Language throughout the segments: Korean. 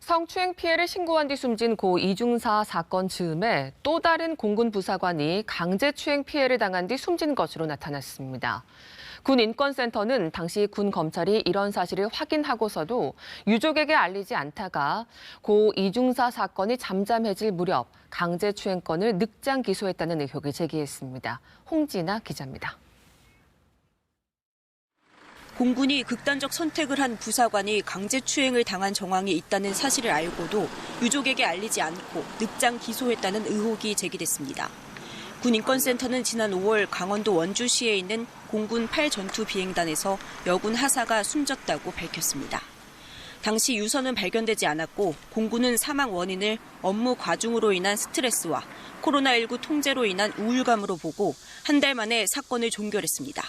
성추행 피해를 신고한 뒤 숨진 고 이중사 사건 즈음에 또 다른 공군 부사관이 강제추행 피해를 당한 뒤 숨진 것으로 나타났습니다. 군 인권센터는 당시 군 검찰이 이런 사실을 확인하고서도 유족에게 알리지 않다가 고 이중사 사건이 잠잠해질 무렵 강제추행건을 늑장 기소했다는 의혹을 제기했습니다. 홍진아 기자입니다. 공군이 극단적 선택을 한 부사관이 강제추행을 당한 정황이 있다는 사실을 알고도 유족에게 알리지 않고 늑장 기소했다는 의혹이 제기됐습니다. 군 인권센터는 지난 5월 강원도 원주시에 있는 공군 8전투 비행단에서 여군 하사가 숨졌다고 밝혔습니다. 당시 유서는 발견되지 않았고 공군은 사망 원인을 업무 과중으로 인한 스트레스와 코로나19 통제로 인한 우울감으로 보고 한 달 만에 사건을 종결했습니다.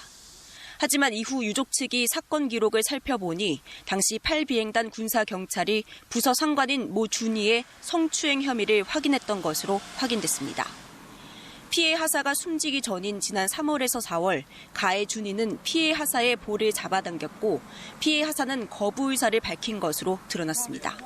하지만 이후 유족 측이 사건 기록을 살펴보니 당시 8비행단 군사경찰이 부서 상관인 모 준이의 성추행 혐의를 확인했던 것으로 확인됐습니다. 피해 하사가 숨지기 전인 지난 3월에서 4월 가해 준이는 피해 하사의 볼을 잡아당겼고 피해 하사는 거부 의사를 밝힌 것으로 드러났습니다.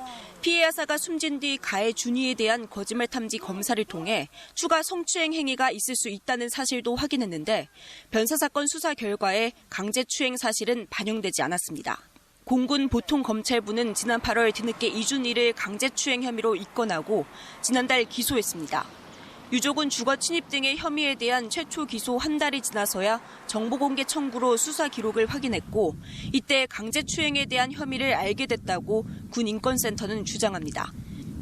피해 하사가 숨진 뒤 가해 준이에 대한 거짓말 탐지 검사를 통해 추가 성추행 행위가 있을 수 있다는 사실도 확인했는데 변사 사건 수사 결과에 강제추행 사실은 반영되지 않았습니다. 공군 보통검찰부는 지난 8월 뒤늦게 이준이를 강제추행 혐의로 입건하고 지난달 기소했습니다. 유족은 주거 침입 등의 혐의에 대한 최초 기소 한 달이 지나서야 정보공개 청구로 수사 기록을 확인했고 이때 강제추행에 대한 혐의를 알게 됐다고 군 인권센터는 주장합니다.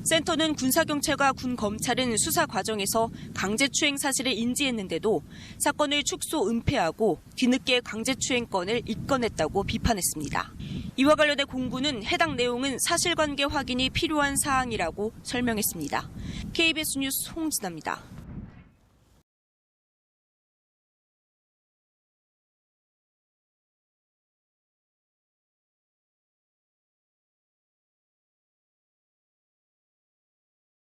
센터는 군사경찰과 군검찰은 수사 과정에서 강제추행 사실을 인지했는데도 사건을 축소 은폐하고 뒤늦게 강제추행건을 입건했다고 비판했습니다. 이와 관련해 공군은 해당 내용은 사실관계 확인이 필요한 사항이라고 설명했습니다. KBS 뉴스 홍진아입니다.